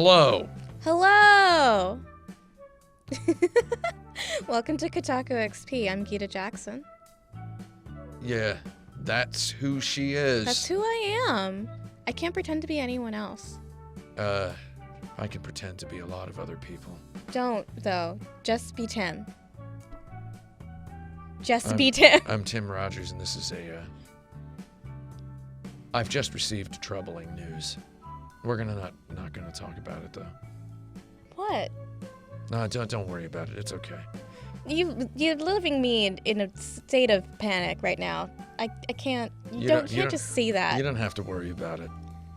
Hello. Hello! Welcome to Kotaku XP. I'm Gita Jackson. Yeah, that's who she is. That's who I am. I can't pretend to be anyone else. I can pretend to be a lot of other people. Don't, though. Just be Tim. Be Tim. I'm Tim Rogers, and this is I've just received troubling news. We're not gonna talk about it though. What? No, don't worry about it. It's okay. You're leaving me in a state of panic right now. I can't. You can't just see that. You don't have to worry about it.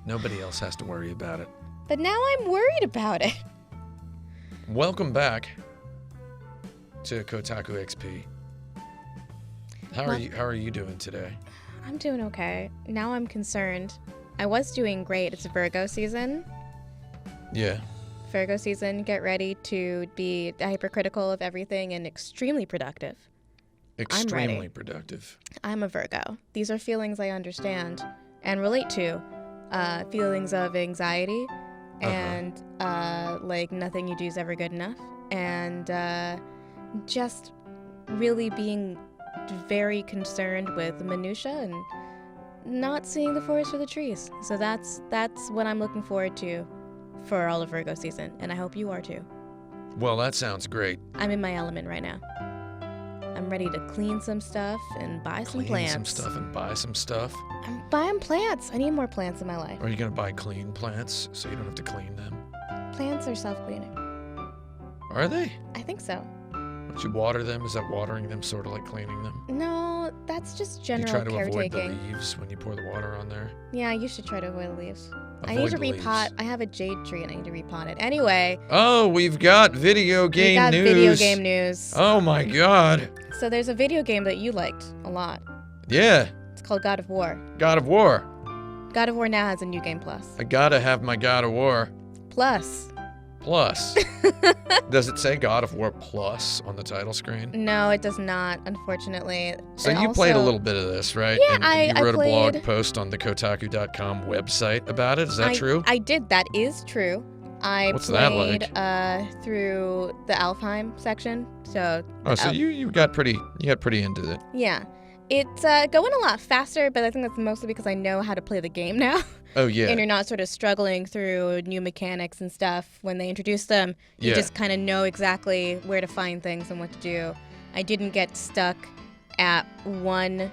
Nobody else has to worry about it. But now I'm worried about it. Welcome back to Kotaku XP. How are you doing today? I'm doing okay. Now I'm concerned. I was doing great. It's Virgo season. Yeah. Virgo season, get ready to be hypercritical of everything and extremely productive. Extremely productive. I'm a Virgo. These are feelings I understand and relate to. Feelings of anxiety and like nothing you do is ever good enough. And just really being very concerned with minutia and not seeing the forest for the trees. So that's what I'm looking forward to for all of Virgo season, and I hope you are too. Well, that sounds great. I'm in my element right now. I'm ready to clean some stuff and buy some plants. Clean some stuff and buy some stuff? I'm buying plants. I need more plants in my life. Are you going to buy clean plants so you don't have to clean them? Plants are self-cleaning. Are they? I think so. Don't you water them? Is that watering them sort of like cleaning them? No, that's just general caretaking. You try to caretaking. avoid the leaves when you pour the water on there? Yeah, you should try to avoid the leaves. I Avoid need to the leaves. repot. I have a jade tree and I need to repot it. Anyway. Oh, we've got video game news. Video game news. Oh my god. So there's a video game that you liked a lot. Yeah. It's called God of War. God of War. God of War now has a new game plus. I gotta have my God of War. Plus. Does it say God of War Plus on the title screen? No, it does not, unfortunately. So you played a little bit of this, right? Yeah, and you wrote a blog played... post on the Kotaku.com website about it. Is that true? I did. That is true. What's that like? Through the Alfheim section. So so you got pretty into it. Yeah. It's going a lot faster, but I think that's mostly because I know how to play the game now. Oh, yeah. And you're not sort of struggling through new mechanics and stuff when they introduce them. You just kind of know exactly where to find things and what to do. I didn't get stuck at one,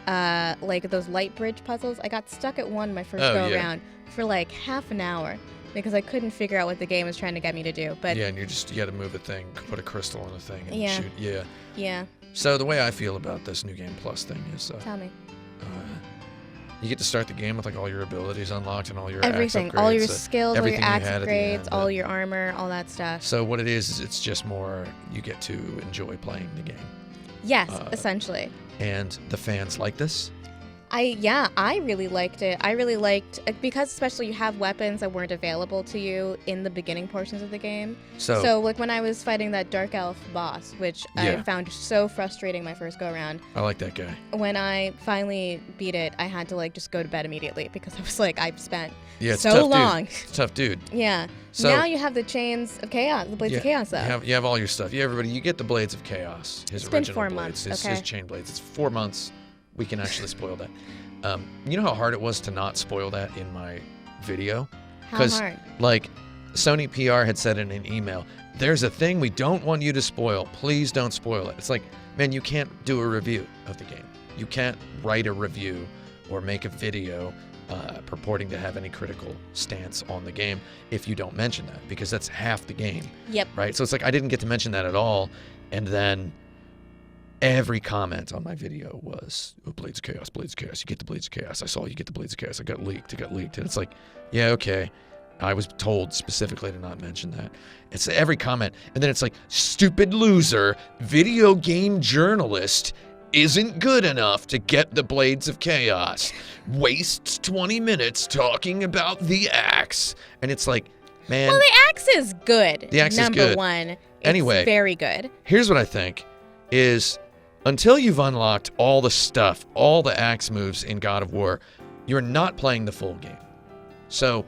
like those light bridge puzzles. I got stuck at one my first go-around for like half an hour because I couldn't figure out what the game was trying to get me to do. But yeah, and you got to move a thing, put a crystal on a thing and shoot. Yeah. Yeah. So the way I feel about this new game plus thing is, tell me. You get to start the game with like all your abilities unlocked and all your everything, axe upgrades, all your skills, all your axe upgrades, upgrades, all your armor, all that stuff. So what it is it's just more you get to enjoy playing the game. Yes, essentially. And the fans like this? I really liked it. I really liked, because especially you have weapons that weren't available to you in the beginning portions of the game. So like when I was fighting that Dark Elf boss, which I found so frustrating my first go-around. I like that guy. When I finally beat it, I had to like just go to bed immediately because I was like, I've spent it's so tough, long. Dude. It's a tough dude. Yeah. So now you have the chains of chaos, the blades of chaos though. You have all your stuff. Yeah, everybody, you get the blades of chaos. His it's original been 4 blades, months, his chain blades. It's 4 months. We can actually spoil that. You know how hard it was to not spoil that in my video? How hard? Like, Sony PR had said in an email, there's a thing we don't want you to spoil. Please don't spoil it. It's like, man, you can't do a review of the game. You can't write a review or make a video purporting to have any critical stance on the game if you don't mention that, because that's half the game. Yep. Right? So it's like I didn't get to mention that at all, and then every comment on my video was, oh, Blades of Chaos, Blades of Chaos. You get the Blades of Chaos. I saw you get the Blades of Chaos. It got leaked. And it's like, yeah, okay. I was told specifically to not mention that. It's every comment. And then it's like, stupid loser, video game journalist isn't good enough to get the Blades of Chaos. Wastes 20 minutes talking about the axe. And it's like, man. Well, the axe is good. The axe is good. Number one. It's anyway, very good. Here's what I think is, until you've unlocked all the stuff, all the axe moves in God of War, you're not playing the full game. So,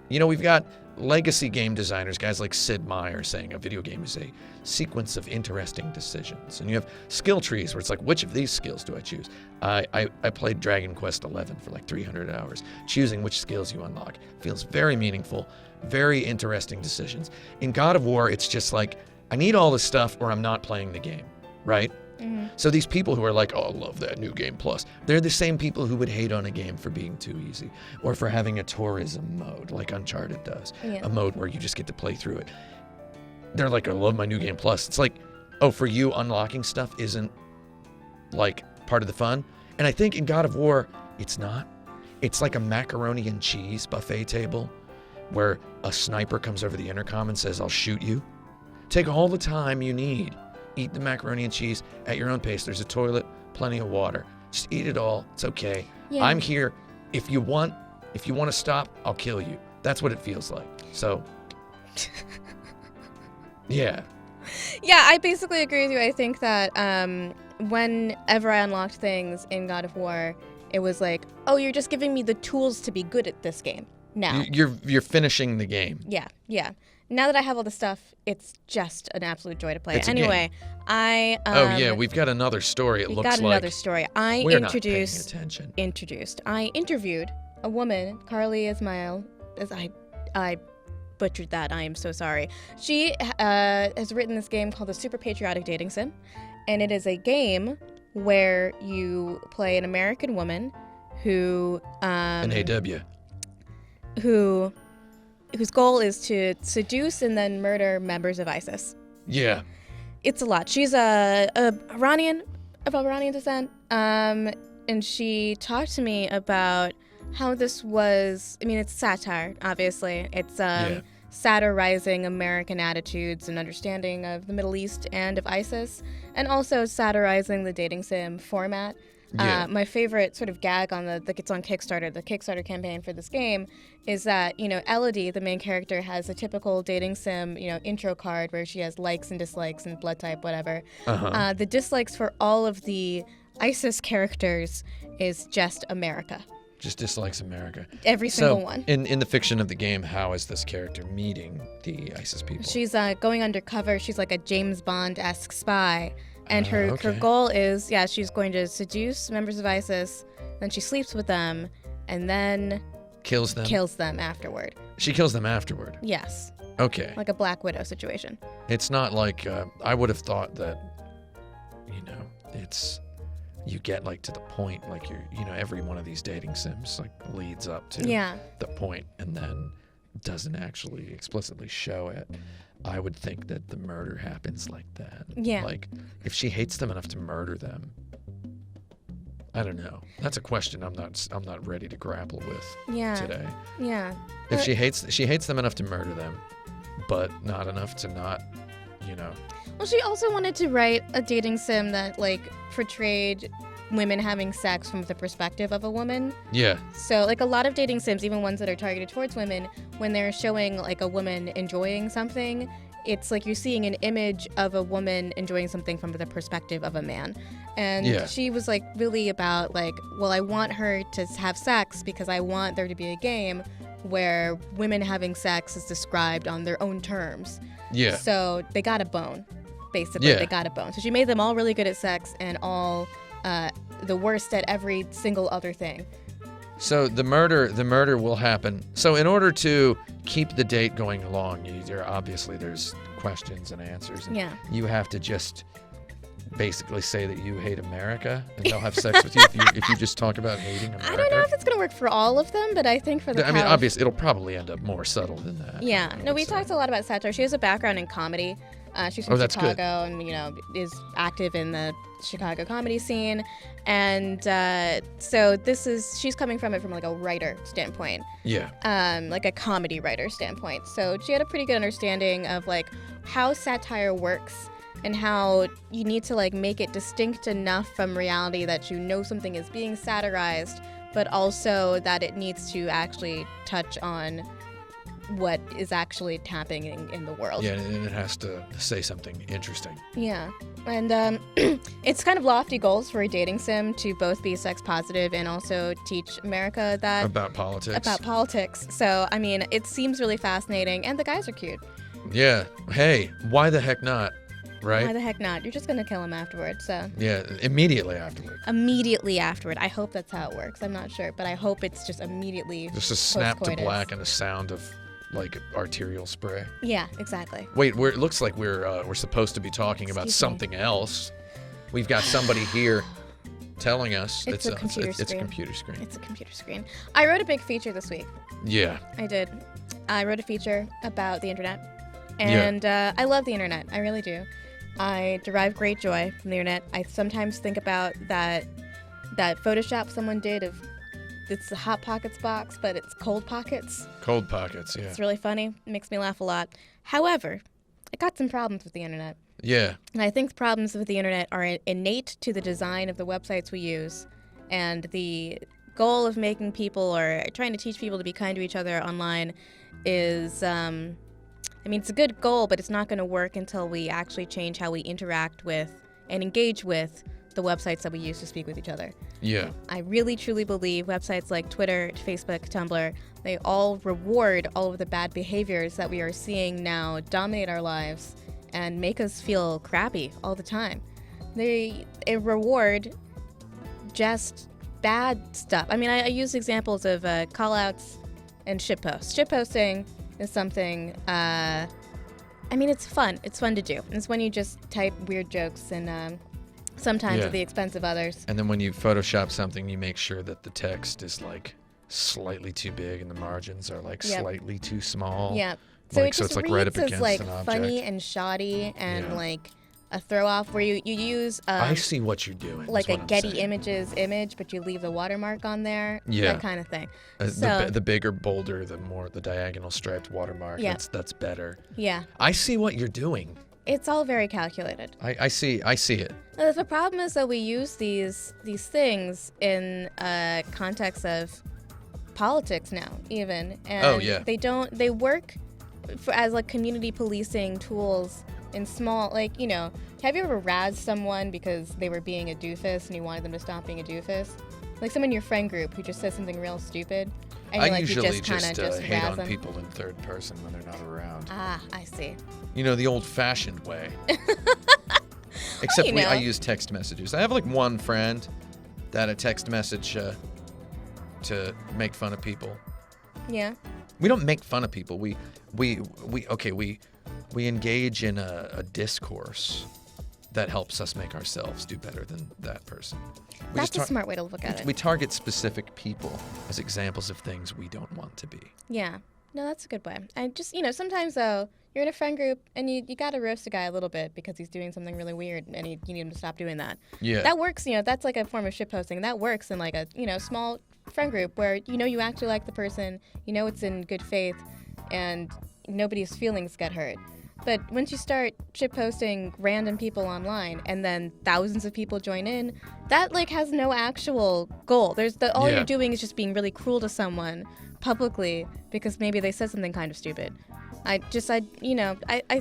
you know, we've got legacy game designers, guys like Sid Meier, saying a video game is a sequence of interesting decisions. And you have skill trees where it's like, which of these skills do I choose? I played Dragon Quest XI for like 300 hours. Choosing which skills you unlock feels very meaningful, very interesting decisions. In God of War, it's just like, I need all this stuff or I'm not playing the game, right? Mm-hmm. So these people who are like, oh, I love that new game plus, they're the same people who would hate on a game for being too easy or for having a tourism mode like Uncharted does, a mode where you just get to play through it. They're like, I love my new game plus. It's like, oh, for you, unlocking stuff isn't like part of the fun. And I think in God of War, it's not. It's like a macaroni and cheese buffet table where a sniper comes over the intercom and says, I'll shoot you. Take all the time you need. Eat the macaroni and cheese at your own pace. There's a toilet, plenty of water. Just eat it all. It's okay. Yeah. I'm here. If you want to stop, I'll kill you. That's what it feels like. So, yeah. Yeah, I basically agree with you. I think that whenever I unlocked things in God of War, it was like, oh, you're just giving me the tools to be good at this game now. You're finishing the game. Yeah. Now that I have all the stuff, it's just an absolute joy to play. It's a anyway, game. We've got another story. We've got another story. I we're not paying attention. I interviewed a woman, Carly Ismail. I butchered that. I am so sorry. She has written this game called the Super Patriotic Dating Sim, and it is a game where you play an American woman who An AW. whose goal is to seduce and then murder members of ISIS. Yeah. It's a lot. She's of Iranian descent, and she talked to me about how this was. I mean, it's satire, obviously. It's satirizing American attitudes and understanding of the Middle East and of ISIS, and also satirizing the dating sim format. Yeah. My favorite sort of gag on that gets on Kickstarter, the Kickstarter campaign for this game, is that, Elodie, the main character, has a typical dating sim, intro card where she has likes and dislikes and blood type, whatever. Uh-huh. The dislikes for all of the ISIS characters is just America. Just dislikes America. Every single one. In the fiction of the game, how is this character meeting the ISIS people? She's going undercover. She's like a James Bond-esque spy. And her goal is, she's going to seduce members of ISIS, then she sleeps with them, and then kills them afterward. She kills them afterward? Yes. Okay. Like a Black Widow situation. It's not like, I would have thought that, it's, you get like to the point, like every one of these dating sims like leads up to the point and then doesn't actually explicitly show it. I would think that the murder happens like that. Yeah. Like, if she hates them enough to murder them, I don't know. That's a question I'm not ready to grapple with today. Yeah. If she hates them enough to murder them, but not enough to not, Well, she also wanted to write a dating sim that portrayed women having sex from the perspective of a woman. Yeah. So a lot of dating sims, even ones that are targeted towards women, when they're showing a woman enjoying something, it's like you're seeing an image of a woman enjoying something from the perspective of a man. And she was really about I want her to have sex because I want there to be a game where women having sex is described on their own terms. Yeah. So they got a bone, basically. Yeah. They got a bone. So she made them all really good at sex and all the worst at every single other thing. So the murder will happen. So in order to keep the date going along, there's questions and answers. And you have to just basically say that you hate America, and they'll have sex with you if you just talk about hating America. I don't know if it's going to work for all of them, but I think for the obviously, it'll probably end up more subtle than that. Yeah. No, we talked a lot about satire. She has a background in comedy. She's from Chicago and, is active in the Chicago comedy scene. And so she's coming from it from a writer standpoint. Yeah. Like a comedy writer standpoint. So she had a pretty good understanding of how satire works and how you need to make it distinct enough from reality that something is being satirized, but also that it needs to actually touch on what is actually happening in the world. Yeah, and it has to say something interesting. Yeah, and it's kind of lofty goals for a dating sim to both be sex positive and also teach America that About politics. about politics. So I mean, it seems really fascinating, and the guys are cute. Yeah. Hey, why the heck not? Right? Why the heck not? You're just gonna kill him afterwards. So Yeah, immediately afterward. immediately afterward. I hope that's how it works. I'm not sure, but I hope it's just immediately. Just a snap to post-coitus. black and a sound of like arterial spray. Yeah, exactly. Wait, it looks like we're supposed to be talking about Excuse me. something else. We've got somebody here telling us It's a computer it's a screen. computer screen. It's a computer screen. I wrote a big feature this week. Yeah. I did. I wrote a feature about the internet, and I love the internet. I really do. I derive great joy from the internet. I sometimes think about that Photoshop someone did of it's the Hot Pockets box, but it's Cold Pockets. Cold pockets, yeah. It's really funny. It makes me laugh a lot. However, I got some problems with the internet. Yeah. And I think the problems with the internet are innate to the design of the websites we use, and the goal of making people or trying to teach people to be kind to each other online is, I mean, it's a good goal, but it's not going to work until we actually change how we interact with and engage with the websites that we use to speak with each other. Yeah. I really truly believe websites like Twitter, Facebook, Tumblr, they all reward all of the bad behaviors that we are seeing now dominate our lives and make us feel crappy all the time. They reward just bad stuff. I mean, I use examples of call-outs and shitposts. Shitposting is something, I mean, it's fun. It's fun to do. It's when you just type weird jokes and sometimes at the expense of others. And then when you Photoshop something, you make sure that the text is like slightly too big and the margins are like slightly too small. Yeah. So Like, it so just it's, like, reads right up as against like an object. funny and shoddy and Yeah. like a throw off where you use I see what you're doing. like is a what I'm Getty saying. Images image, but you leave the watermark on there. Yeah. That kind of thing. The bigger, bolder, the more the diagonal striped watermark. Yeah. That's better. Yeah. I see what you're doing. It's all very calculated. I see it. The problem is that we use these things in context of politics now, even. And they work as like community policing tools in small, like, you know, have you ever razzed someone because they were being a doofus and you wanted them to stop being a doofus? Like someone in your friend group who just says something real stupid. And I usually you just kind of hate razz on them. people in third person when they're not around. Ah, I see. You know, the old-fashioned way. Except you know. I use text messages. I have like one friend that a text message to make fun of people. Yeah. We don't make fun of people. We engage in a discourse that helps us make ourselves do better than that person. That's a smart way to look at it. We target specific people as examples of things we don't want to be. Yeah. No, that's a good way. I just, you know, sometimes though, you're in a friend group and you got to roast a guy a little bit because he's doing something really weird and you need him to stop doing that. Yeah. That works, you know, that's like a form of shitposting. That works in like a, you know, small friend group where, you know, you actually like the person, you know it's in good faith and nobody's feelings get hurt. But once you start shitposting random people online and then thousands of people join in, that like has no actual goal. All you're doing is just being really cruel to someone publicly because maybe they said something kind of stupid. I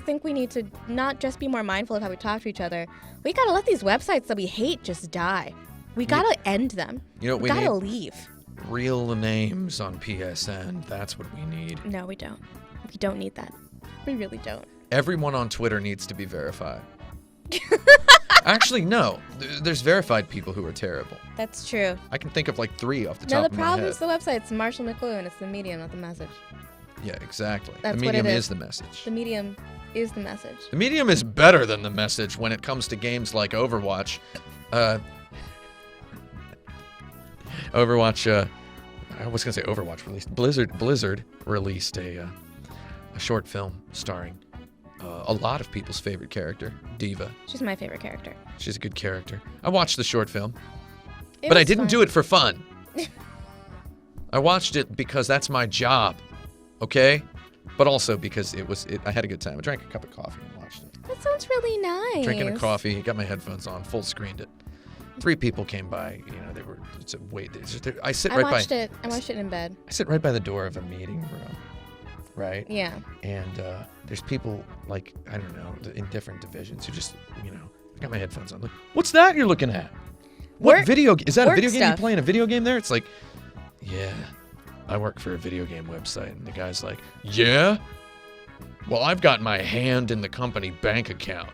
think we need to not just be more mindful of how we talk to each other. We gotta let these websites that we hate just die. We gotta end them. You know what we we gotta need? leave. Real names on PSN. That's what we need. No, we don't. We don't need that. We really don't. Everyone on Twitter needs to be verified. Actually, no. There's verified people who are terrible. That's true. I can think of like 3 off the No, top the of my problem head. is the website. It's Marshall McLuhan. It's the medium, not the message. Yeah, exactly. That's the what medium it is is. the message. The medium is the message. The medium is better than the message when it comes to games like Overwatch. Overwatch, I was going to say Overwatch released. Blizzard released a short film starring a lot of people's favorite character, D.Va. She's my favorite character. She's a good character. I watched the short film, It but I was didn't fun. do it for fun. I watched it because that's my job, okay? But also because I had a good time. I drank a cup of coffee and watched it. That sounds really nice. Drinking a coffee, got my headphones on, full screened it. 3 people came by. You know, I sit I right watched by. it. I watched it in bed. I sit right by the door of a meeting room, right? Yeah. And there's people like, I don't know, in different divisions who just, I got my headphones on. Like, what's that you're looking at? What video? Is that a video game? You playing a video game there? It's like, yeah, I work for a video game website. And the guy's like, yeah? Well, I've got my hand in the company bank account.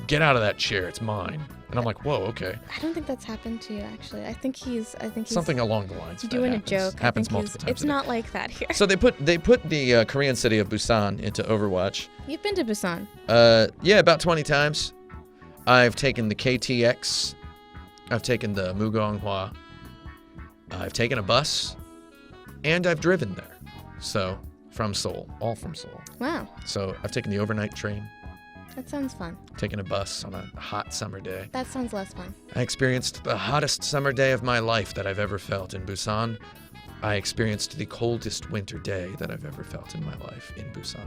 Get out of that chair. It's mine. And I'm like, whoa, okay. I don't think that's happened to you, actually. I think he's something along the lines of doing that a joke. Happens multiple times. It's not like that here. So they put the Korean city of Busan into Overwatch. You've been to Busan? Yeah, about 20 times. I've taken the KTX. I've taken the Mugonghwa. I've taken a bus. And I've driven there. So, from Seoul. All from Seoul. Wow. So, I've taken the overnight train. That sounds fun. Taken a bus on a hot summer day. That sounds less fun. I experienced the hottest summer day of my life that I've ever felt in Busan. I experienced the coldest winter day that I've ever felt in my life in Busan.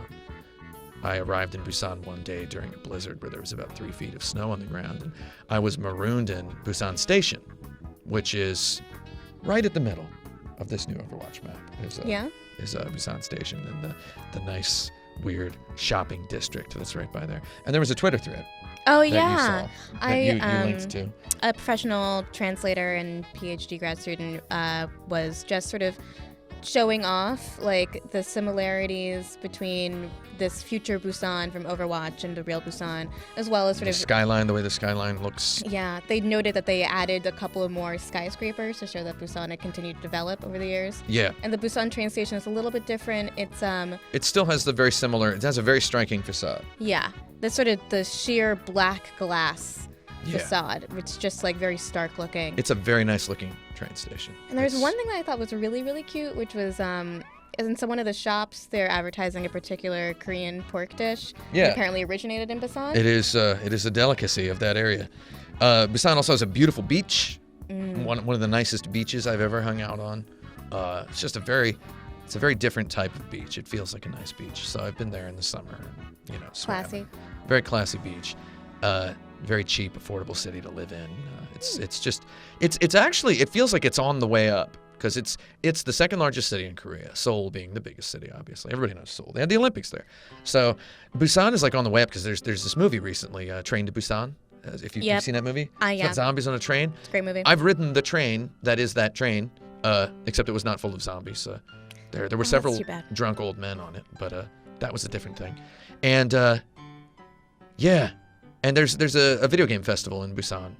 I arrived in Busan one day during a blizzard where there was about 3 feet of snow on the ground, and I was marooned in Busan Station, which is right at the middle of this new Overwatch map. Is Busan Station and the nice, weird shopping district that's right by there. And there was a Twitter thread. Oh, that yeah. You saw, that you linked to. A professional translator and PhD grad student was just sort of showing off like the similarities between this future Busan from Overwatch and the real Busan, as well as sort of skyline, the way the skyline looks. Yeah, they noted that they added a couple of more skyscrapers to show that Busan had continued to develop over the years. Yeah. And the Busan train station is a little bit different. It still has it has a very striking facade. Yeah. That's sort of the sheer black glass facade, which is just like very stark looking. It's a very nice looking train station. And there's one thing that I thought was really, really cute, which was in one of the shops, they're advertising a particular Korean pork dish. Yeah. That apparently originated in Busan. It is a delicacy of that area. Busan also has a beautiful beach. One of the nicest beaches I've ever hung out on. It's just a very different type of beach. It feels like a nice beach. So I've been there in the summer. Classy. Very classy beach. Very cheap, affordable city to live in. It's actually, it feels like it's on the way up because it's the second largest city in Korea, Seoul being the biggest city, obviously. Everybody knows Seoul. They had the Olympics there. So Busan is like on the way up because there's this movie recently, Train to Busan. If you've seen that movie. It's got zombies on a train. It's a great movie. I've ridden the train that is that train, except it was not full of zombies. There were several drunk old men on it, but that was a different thing. And and there's a video game festival in Busan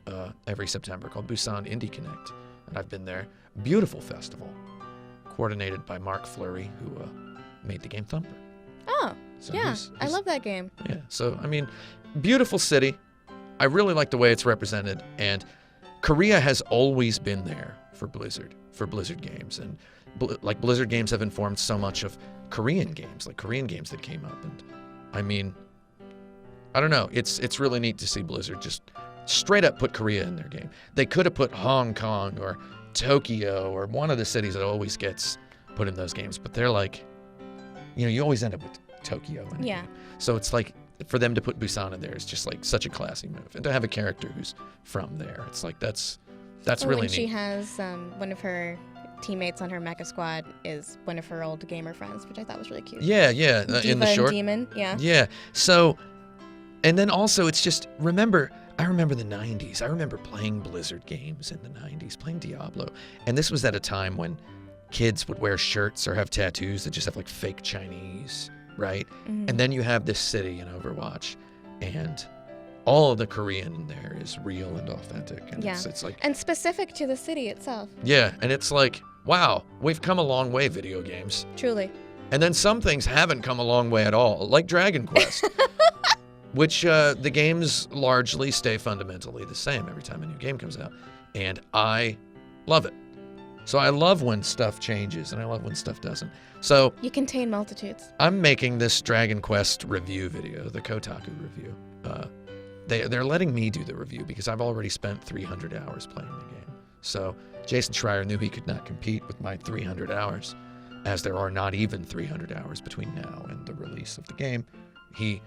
every September called Busan Indie Connect, and I've been there. Beautiful festival, coordinated by Mark Fleury, who made the game Thumper. Oh, so yeah, I love that game. Yeah, so I mean, beautiful city. I really like the way it's represented, and Korea has always been there for Blizzard games, and Blizzard games have informed so much of Korean games, like Korean games that came up, and I mean, I don't know, it's really neat to see Blizzard just straight up put Korea in their game. They could have put Hong Kong or Tokyo or one of the cities that always gets put in those games, but they're like, you always end up with Tokyo in a game. So it's like, for them to put Busan in there is just like such a classy move, and to have a character who's from there, it's like that's really neat. She has one of her teammates on her mecha squad is one of her old gamer friends, which I thought was really cute. Yeah, D.Va in the short. And Demon, yeah. Yeah. So, and then also it's just I remember the 90s. I remember playing Blizzard games in the 90s, playing Diablo, and this was at a time when kids would wear shirts or have tattoos that just have like fake Chinese. Right? Mm-hmm. And then you have this city in Overwatch, and all of the Korean in there is real and authentic. And it's like, and specific to the city itself. Yeah, and it's like, wow, we've come a long way, video games. Truly. And then some things haven't come a long way at all, like Dragon Quest, which the games largely stay fundamentally the same every time a new game comes out. And I love it. So I love when stuff changes, and I love when stuff doesn't. So you contain multitudes. I'm making this Dragon Quest review video, the Kotaku review. They're letting me do the review because I've already spent 300 hours playing the game. So Jason Schreier knew he could not compete with my 300 hours, as there are not even 300 hours between now and the release of the game. He,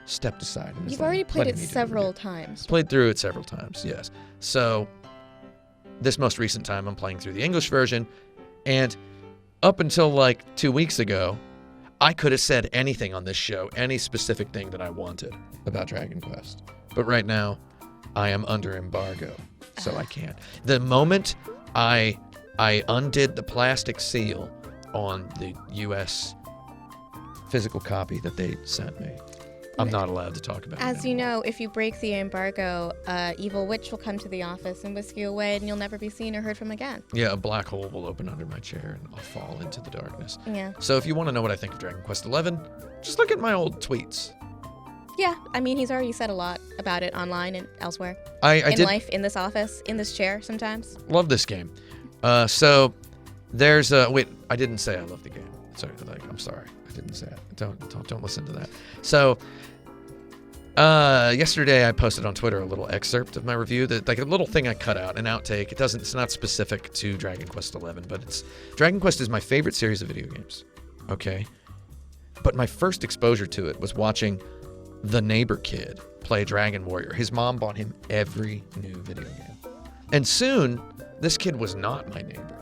stepped aside. And You've already played it several times. Played through it several times, yes. So this most recent time, I'm playing through the English version, and up until like 2 weeks ago, I could have said anything on this show, any specific thing that I wanted about Dragon Quest. But right now, I am under embargo, so I can't. The moment I undid the plastic seal on the U.S. physical copy that they sent me, I'm not allowed to talk about it As you anymore. know, if you break the embargo, evil witch will come to the office and whisk you away, and you'll never be seen or heard from again. Yeah, a black hole will open under my chair, and I'll fall into the darkness. Yeah. So if you want to know what I think of Dragon Quest XI, just look at my old tweets. Yeah, I mean, he's already said a lot about it online and elsewhere. I in did life, in this office, in this chair sometimes. love this game. So there's wait, I didn't say I love the game. Sorry, I'm sorry, I didn't say it. Don't listen to that. So yesterday I posted on Twitter a little excerpt of my review, that like a little thing I cut out, an outtake. It's not specific to Dragon Quest XI, but Dragon Quest is my favorite series of video games. Okay, but my first exposure to it was watching the neighbor kid play Dragon Warrior. His mom bought him every new video game. And soon, this kid was not my neighbor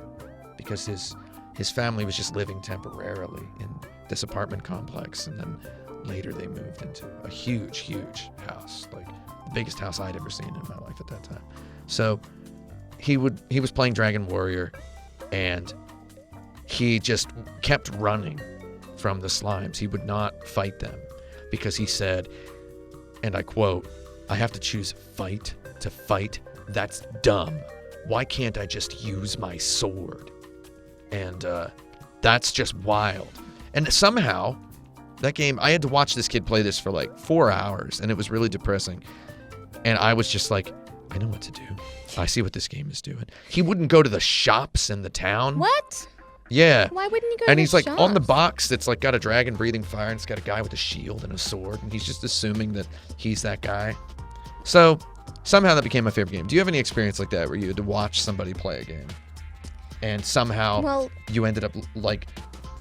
because his family was just living temporarily in this apartment complex, and then later they moved into a huge, huge house, like the biggest house I'd ever seen in my life at that time. So he was playing Dragon Warrior, and he just kept running from the slimes. He would not fight them because he said, and I quote, "I have to choose fight to fight. That's dumb. Why can't I just use my sword?" And that's just wild. And somehow, that game, I had to watch this kid play this for like 4 hours, and it was really depressing. And I was just like, I know what to do. I see what this game is doing. He wouldn't go to the shops in the town. What? Yeah. Why wouldn't you go And to he's the like on the shops? box that's like got a dragon breathing fire, and it's got a guy with a shield and a sword, and he's just assuming that he's that guy. So somehow that became my favorite game. Do you have any experience like that where you had to watch somebody play a game and somehow Well, you ended up like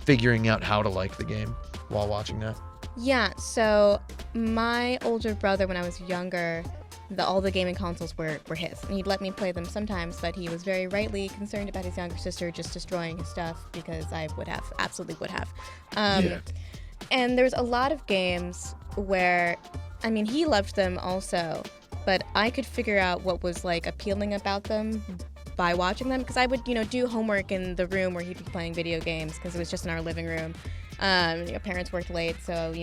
figuring out how to like the game while watching that? yeah, so my older brother, when I was younger, all the gaming consoles were his. And he'd let me play them sometimes, but he was very rightly concerned about his younger sister just destroying his stuff, because I absolutely would have. Yeah. And there's a lot of games where, I mean, he loved them also, but I could figure out what was like appealing about them by watching them, because I would, do homework in the room where he'd be playing video games, because it was just in our living room. Parents worked late, so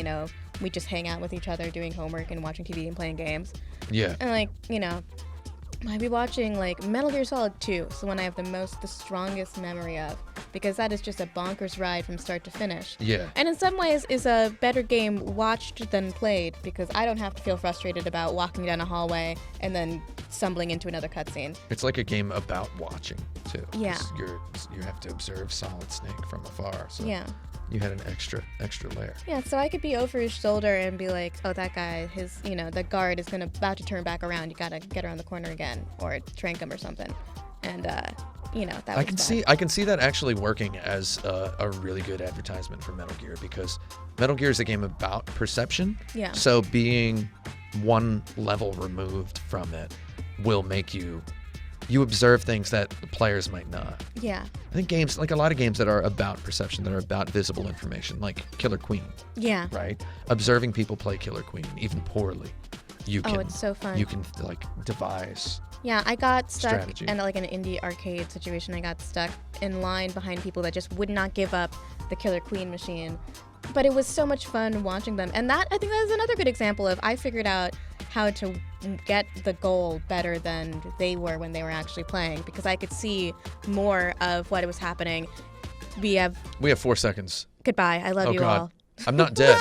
we just hang out with each other doing homework and watching TV and playing games. Yeah. And I'd be watching like Metal Gear Solid 2, so one I have the strongest memory of, because that is just a bonkers ride from start to finish. Yeah. And in some ways is a better game watched than played, because I don't have to feel frustrated about walking down a hallway and then stumbling into another cutscene. It's like a game about watching too. 'Cause Yeah. You have to observe Solid Snake from afar. So Yeah. you had an extra layer. Yeah, so I could be over his shoulder and be like, oh, that guy, the guard is about to turn back around. You gotta get around the corner again, or trank him or something. And, that was I can see that actually working as a really good advertisement for Metal Gear, because Metal Gear is a game about perception. Yeah. So being one level removed from it will make you observe things that the players might not. Yeah. I think games, like a lot of games that are about perception, that are about visible information, like Killer Queen, Yeah. right? Observing people play Killer Queen, even poorly, Oh, it's so fun. you can like devise. Yeah, I got stuck Strategy. in like an indie arcade situation. I got stuck in line behind people that just would not give up the Killer Queen machine. But it was so much fun watching them. And I think that is another good example of I figured out how to get the goal better than they were when they were actually playing, because I could see more of what was happening. We have 4 seconds. goodbye. I love Oh you God. all. I'm not dead.